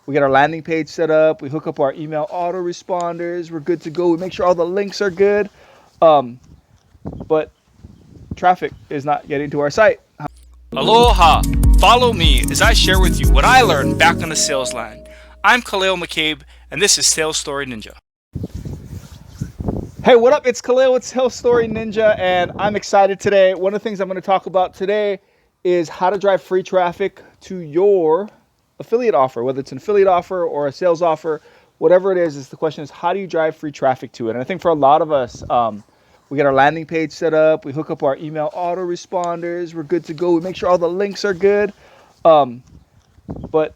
We get our landing page set up. We hook up our email autoresponders. We're good to go. We make sure all the links are good. Um, but traffic is not getting to our site. Aloha! Follow me as I share with you what I learned back on the sales line. I'm Khalil McCabe, and this is Sales Story Ninja. Hey, what up? It's Khalil with Sales Story Ninja, and I'm excited today. One of the things I'm going to talk about today is how to drive free traffic to your affiliate offer, whether it's an affiliate offer or a sales offer, whatever it is the question is, how do you drive free traffic to it? And I think for a lot of us, we get our landing page set up. We hook up our email autoresponders. We're good to go. We make sure all the links are good. But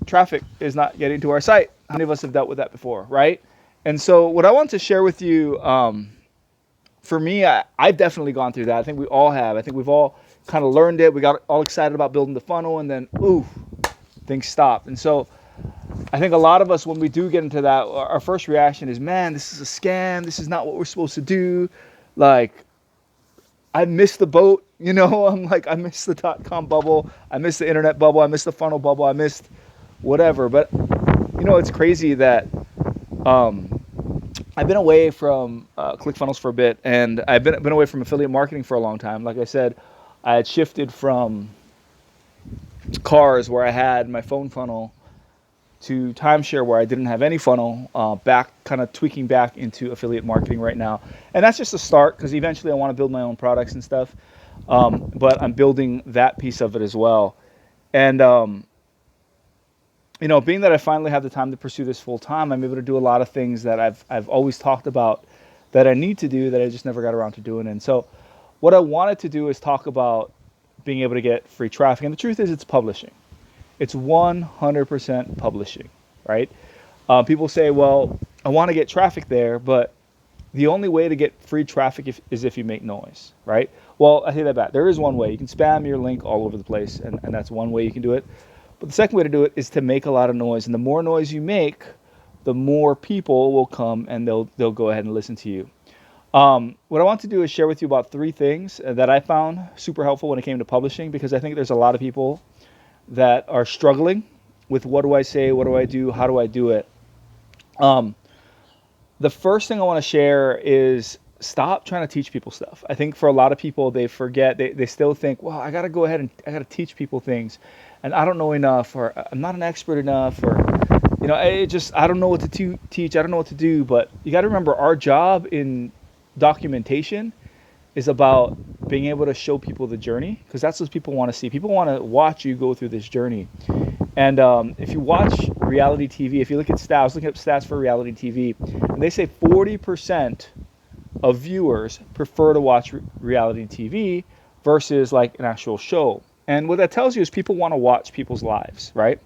traffic is not getting to our site. How many of us have dealt with that before, right? And so what I want to share with you, for me, I've definitely gone through that. I think we all have. I think we've all kind of learned it. We got all excited about building the funnel, and then, things stopped. And so I think a lot of us, when we do get into that, our first reaction is, man, this is a scam. This is not what we're supposed to do. Like, I missed the boat, I'm like, I missed the .com bubble. I missed the internet bubble. I missed the funnel bubble. I missed whatever. But, it's crazy that I've been away from ClickFunnels for a bit, and I've been away from affiliate marketing for a long time. Like I said, I had shifted from cars where I had my phone funnel to timeshare where I didn't have any funnel, back kind of tweaking back into affiliate marketing right now. And that's just a start, because eventually I want to build my own products and stuff. But I'm building that piece of it as well. And, being that I finally have the time to pursue this full time, I'm able to do a lot of things that I've always talked about that I need to do that I just never got around to doing. And so what I wanted to do is talk about being able to get free traffic. And the truth is, it's publishing. It's 100% publishing, right? People say, well, I want to get traffic there, but the only way to get free traffic is if you make noise, right? Well, I take that back. There is one way. You can spam your link all over the place, and that's one way you can do it. But the second way to do it is to make a lot of noise. And the more noise you make, the more people will come and they'll go ahead and listen to you. What I want to do is share with you about 3 things that I found super helpful when it came to publishing, because I think there's a lot of people that are struggling with, what do I say, what do I do, how do I do it? The first thing I want to share is stop trying to teach people stuff. I think for a lot of people, they forget, they still think, well, I got to go ahead and I got to teach people things, and I don't know enough, or I'm not an expert enough, or I don't know what to teach, I don't know what to do. But you got to remember, our job in documentation is about being able to show people the journey, because that's what people want to see. People want to watch you go through this journey. And if you watch reality TV, if you look at stats, I was looking at stats for reality TV, and they say 40% of viewers prefer to watch reality TV versus like an actual show. And what that tells you is people want to watch people's lives, right?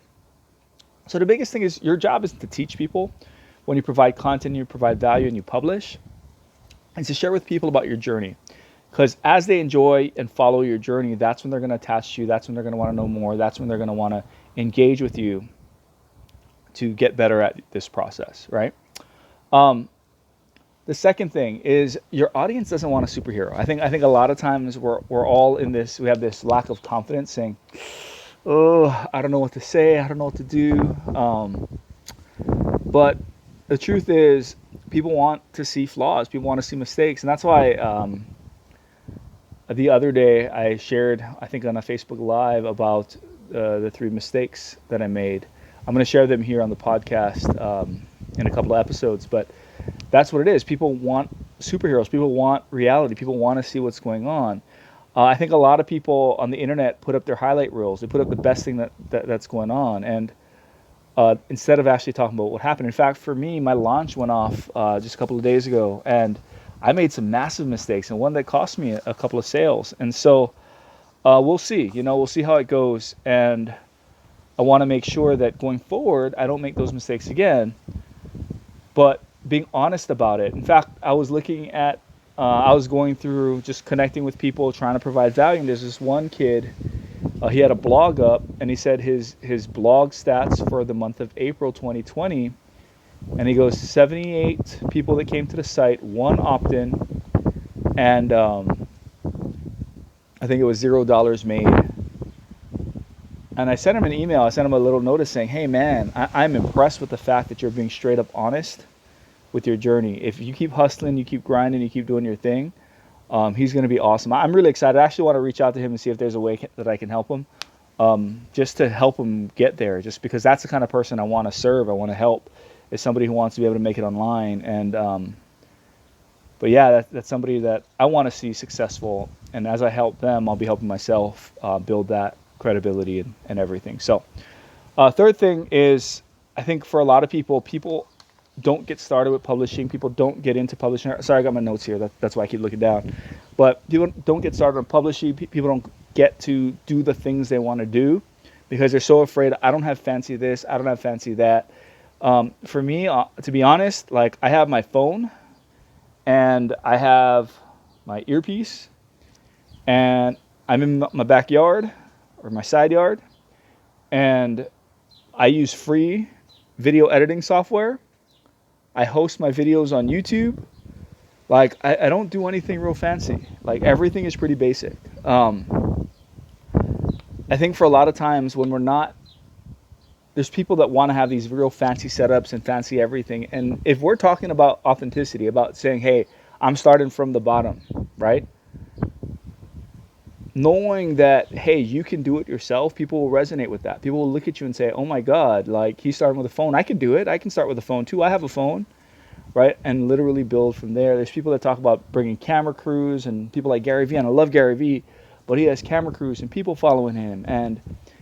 So the biggest thing is, your job isn't to teach people. When you provide content, you provide value, and you publish, and to share with people about your journey. Because as they enjoy and follow your journey, that's when they're going to attach to you. That's when they're going to want to know more. That's when they're going to want to engage with you to get better at this process, right? The second thing is, your audience doesn't want a superhero. I think a lot of times we're all in this. We have this lack of confidence, saying, "Oh, I don't know what to say. I don't know what to do." But the truth is, people want to see flaws. People want to see mistakes, and that's why the other day I shared, I think on a Facebook Live, about the 3 mistakes that I made. I'm going to share them here on the podcast in a couple of episodes, but that's what it is. People want superheroes. People want reality. People want to see what's going on. I think a lot of people on the internet put up their highlight reels. They put up the best thing that's going on, and instead of actually talking about what happened. In fact, for me, my launch went off just a couple of days ago, and I made some massive mistakes, and one that cost me a couple of sales. And so we'll see. We'll see how it goes, and I want to make sure that going forward, I don't make those mistakes again, but being honest about it. In fact, I was looking at, I was going through just connecting with people, trying to provide value, and there's this one kid, he had a blog up, and he said his blog stats for the month of April 2020, and he goes, 78 people that came to the site, 1 opt-in, and I think it was $0 made. And I sent him an email. I sent him a little notice saying, hey, man, I'm impressed with the fact that you're being straight up honest with your journey. If you keep hustling, you keep grinding, you keep doing your thing, he's going to be awesome. I'm really excited. I actually want to reach out to him and see if there's a way that I can help him, just to help him get there, just because that's the kind of person I want to serve. I want to help, is somebody who wants to be able to make it online. And but yeah, that's somebody that I want to see successful. And as I help them, I'll be helping myself build that credibility and everything. So third thing is, I think for a lot of people don't get started with publishing. People don't get into publishing. Sorry, I got my notes here. That's why I keep looking down. But people don't get started on publishing. People don't get to do the things they want to do because they're so afraid. I don't have fancy this. I don't have fancy that. For me, to be honest, like, I have my phone and I have my earpiece and I'm in my backyard or my side yard, and I use free video editing software. I host my videos on YouTube. Like, I don't do anything real fancy. Like, everything is pretty basic. I think for a lot of times when we're not, there's people that want to have these real fancy setups and fancy everything. And if we're talking about authenticity, about saying, hey, I'm starting from the bottom, right? Knowing that, hey, you can do it yourself, people will resonate with that. People will look at you and say, oh my God, like, he's starting with a phone. I can do it. I can start with a phone too. I have a phone, right? And literally build from there. There's people that talk about bringing camera crews, and people like Gary Vee, and I love Gary Vee, but he has camera crews and people following him. And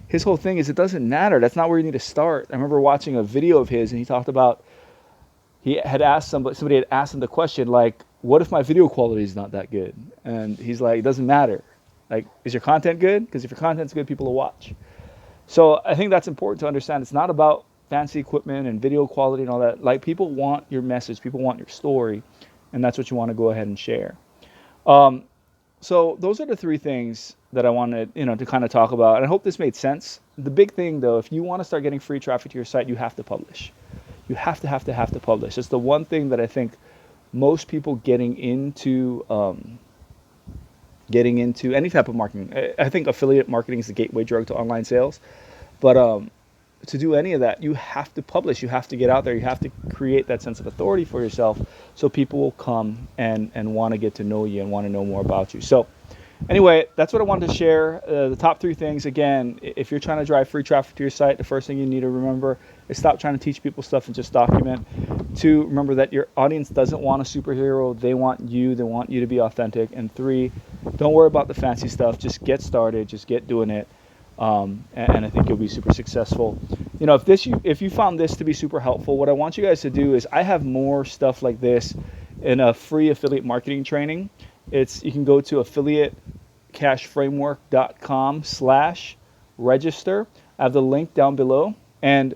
his whole thing is, it doesn't matter. That's not where you need to start. I remember watching a video of his, and he talked about, he had asked somebody had asked him the question, like, what if my video quality is not that good? And he's like, it doesn't matter. Like, is your content good? Because if your content's good, people will watch. So I think that's important to understand. It's not about fancy equipment and video quality and all that. Like, people want your message, people want your story, and that's what you want to go ahead and share. So those are the three things that I wanted, to kind of talk about. And I hope this made sense. The big thing, though, if you want to start getting free traffic to your site, you have to publish. You have to publish. It's the one thing that I think most people getting into any type of marketing. I think affiliate marketing is the gateway drug to online sales. But to do any of that, you have to publish. You have to get out there. You have to create that sense of authority for yourself, so people will come and want to get to know you and want to know more about you. So anyway, that's what I wanted to share. The top three things. Again, if you're trying to drive free traffic to your site, the first thing you need to remember is stop trying to teach people stuff and just document. 2, remember that your audience doesn't want a superhero. They want you. They want you to be authentic. And 3, don't worry about the fancy stuff. Just get started. Just get doing it. And I think you'll be super successful. If you found this to be super helpful, what I want you guys to do is, I have more stuff like this in a free affiliate marketing training. You can go to affiliatecashframework.com/register. I have the link down below. And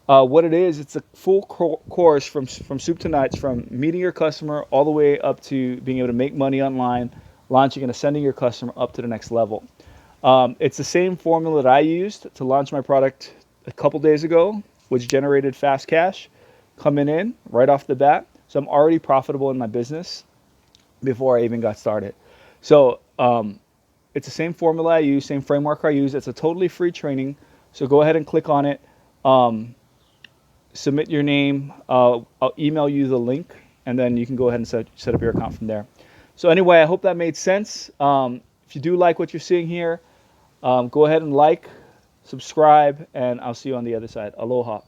what it is, it's a full course from soup to nuts, from meeting your customer all the way up to being able to make money online, launching and ascending your customer up to the next level. It's the same formula that I used to launch my product a couple days ago, which generated fast cash coming in right off the bat. So I'm already profitable in my business before I even got started. So it's the same formula I use, same framework I use. It's a totally free training. So go ahead and click on it. Submit your name. I'll email you the link, and then you can go ahead and set up your account from there. So anyway, I hope that made sense. If you do like what you're seeing here, go ahead and like, subscribe, and I'll see you on the other side. Aloha.